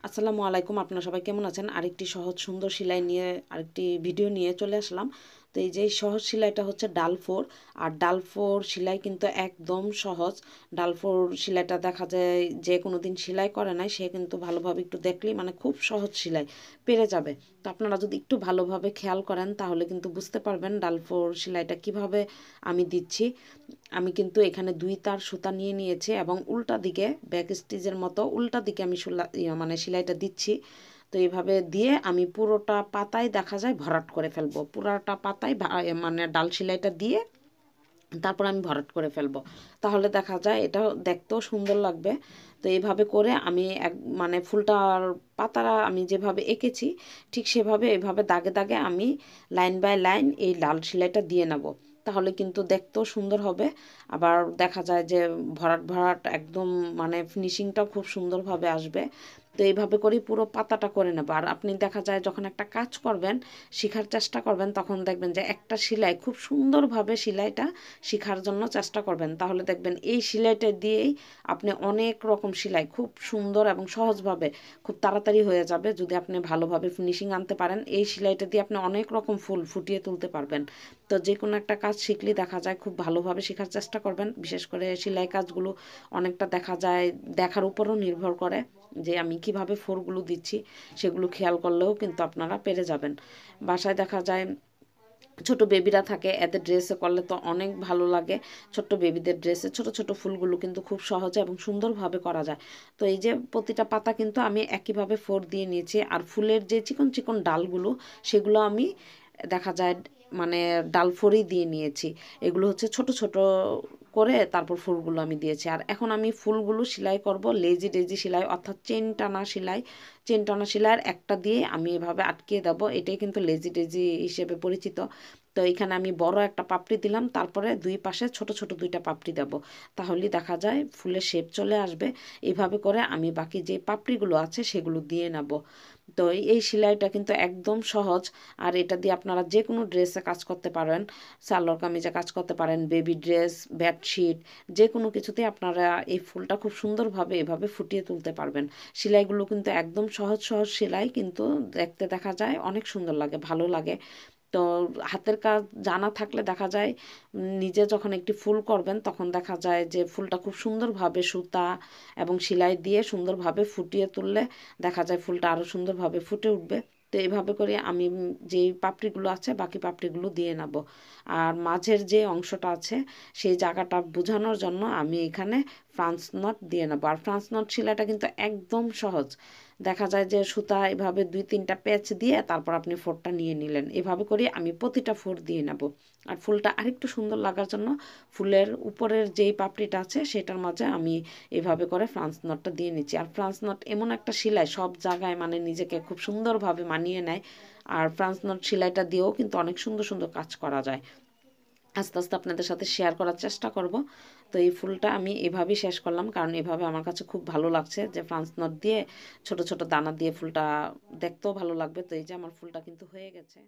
আসসালামু আলাইকুম, আপনারা সবাই কেমন আছেন? আরেকটি সহজ সুন্দর সেলাই নিয়ে আরেকটি ভিডিও নিয়ে চলে আসলাম। তো এই যে সহজ সেলাইটা হচ্ছে ডাল ফোর। আর ডাল ফোর সেলাই কিন্তু একদম সহজ। ডাল ফোর সেলাইটা দেখা যায় যে কোনো দিন সেলাই করে নাই সে কিন্তু ভালোভাবে একটু দেখলেই মানে খুব সহজ সেলাই পেরে যাবে। তো আপনারা যদি একটু ভালোভাবে খেয়াল করেন তাহলে কিন্তু বুঝতে পারবেন ডাল ফোর সেলাইটা কিভাবে আমি দিচ্ছি। আমি কিন্তু এখানে 2 তার সুতা নিয়ে নিয়েছি এবং উল্টা দিকে ব্যাক স্টিচের মতো উল্টা দিকে আমি মানে সেলাইটা দিচ্ছি। তো এইভাবে দিয়ে আমি পুরোটা পাতায় দেখা যায় ভরাট করে ফেলবো, পুরোটা পাতায় মানে ডাল সেলাইটা দিয়ে তারপর আমি ভরাট করে ফেলবো। তাহলে দেখা যায় এটা দেখতেও সুন্দর লাগবে। তো এইভাবে করে আমি মানে ফুলটার পাতারা আমি যেভাবে এঁকেছি ঠিক সেভাবে এভাবে দাগে দাগে আমি লাইন বাই লাইন এই লাল সেলাইটা দিয়ে নেব। তাহলে কিন্তু দেখতেও সুন্দর হবে। আবার দেখা যায় যে ভরাট ভরাট একদম মানে ফিনিশিংটাও খুব সুন্দরভাবে আসবে। তো এইভাবে করেই পুরো পাতাটা করে নেব। আর আপনি দেখা যায় যখন একটা কাজ করবেন, শেখার চেষ্টা করবেন, তখন দেখবেন যে একটা সেলাই খুব সুন্দরভাবে সেলাইটা শেখার জন্য চেষ্টা করবেন। তাহলে দেখবেন এই সেলাইটা দিয়েই আপনি অনেক রকম সেলাই খুব সুন্দর এবং সহজভাবে খুব তাড়াতাড়ি হয়ে যাবে। যদি আপনি ভালোভাবে ফিনিশিং আনতে পারেন, এই সেলাইটা দিয়ে আপনি অনেক রকম ফুল ফুটিয়ে তুলতে পারবেন। তো যে কোনো একটা কাজ শিখলে দেখা যায় খুব ভালোভাবে শেখার চেষ্টা করবেন। বিশেষ করে সেলাই কাজগুলো অনেকটা দেখা যায় দেখার উপরও নির্ভর করে যে আমি কিভাবে ফোরগুলো দিচ্ছি, সেগুলো খেয়াল করলেও কিন্তু আপনারা পেরে যাবেন। বাসায় দেখা যায় ছোট বেবিরা থাকে, এদের ড্রেসে করলে তো অনেক ভালো লাগে। ছোট্ট বেবিদের ড্রেসে ছোট ছোট ফুলগুলো কিন্তু খুব সহজে এবং সুন্দরভাবে করা যায়। তো এই যে প্রতিটা পাতা কিন্তু আমি একইভাবে ফোর দিয়ে নিয়েছি। আর ফুলের যে চিকন চিকন ডালগুলো সেগুলো আমি দেখা যায় মানে ডাল ফোরই দিয়ে নিয়েছি। এগুলো হচ্ছে ছোট ছোট করে তারপর ফুলগুলো আমি দিয়েছি। আর এখন আমি ফুলগুলো সেলাই করব লেজি ডেজি সেলাই, অর্থাৎ চেন টানা সেলাই। চেন টানা সেলাইয়ের একটা দিয়ে আমি এভাবে আটকিয়ে দেবো, এটাই কিন্তু লেজি ডেজি হিসেবে পরিচিত। তো এখানে আমি বড় একটা পাপড়ি দিলাম, তারপরে দুই পাশে ছোট ছোট দুইটা পাপড়ি দেব। তাহলেই দেখা যায় ফুলের শেপ চলে আসবে। এইভাবে করে আমি বাকি যে পাপড়িগুলো আছে সেগুলো দিয়ে নেব। তো এই সেলাইটা কিন্তু একদম সহজ। আর এটা দিয়ে আপনারা যে কোনো ড্রেসে কাজ করতে পারেন, সালোয়ার কামিজে কাজ করতে পারেন, বেবি ড্রেস, বেডশিট, যে কোনো কিছুতেই আপনারা এই ফুলটা খুব সুন্দরভাবে এভাবে ফুটিয়ে তুলতে পারবেন। সেলাইগুলো কিন্তু একদম সহজ সহজ সেলাই, কিন্তু দেখতে দেখা যায় অনেক সুন্দর লাগে, ভালো লাগে। তো হাতের কাজ জানা থাকলে দেখা যায় নিজে যখন একটি ফুল করবেন তখন দেখা যায় যে ফুলটা খুব সুন্দরভাবে সুতা এবং সেলাই দিয়ে সুন্দরভাবে ফুটিয়ে তুললে দেখা যায় ফুলটা আরও সুন্দরভাবে ফুটে উঠবে। তো এইভাবে করে আমি যেই পাপড়িগুলো আছে বাকি পাপড়িগুলো দিয়ে নেব। আর মাঝের যে অংশটা আছে সেই জায়গাটা বোঝানোর জন্য আমি এখানে ফ্রান্স নট দিয়ে নেব। আর ফ্রান্স নট সেলাইটা কিন্তু একদম সহজ। দেখা যায় যে সুতা এভাবে 2-3টা প্যাচ দিয়ে তারপর আপনি ফোরটা নিয়ে নিলেন। এভাবে করে আমি প্রতিটা ফোর দিয়ে নেব। আর ফুলটা আরেকটু সুন্দর লাগার জন্য ফুলের উপরের যেই পাপড়িটা আছে সেটার মাঝে আমি এভাবে করে ফ্রান্স নটটা দিয়ে নিচ্ছি। আর ফ্রান্স নট এমন একটা সেলাই সব জায়গায় মানে নিজেকে খুব সুন্দরভাবে মানিয়ে নেয়। আর ফ্রান্স নট সেলাইটা দিয়েও কিন্তু অনেক সুন্দর সুন্দর কাজ করা যায়। আস্তে আস্তে আপনাদের সাথে শেয়ার করার চেষ্টা করব। তো এই ফুলটা আমি এভাবেই শেষ করলাম, কারণ এভাবে আমার কাছে খুব ভালো লাগছে যে ফ্রান্স নট দিয়ে ছোট ছোট দানা দিয়ে ফুলটা দেখতেও ভালো লাগবে। তো এই যে আমার ফুলটা কিন্তু হয়ে গেছে।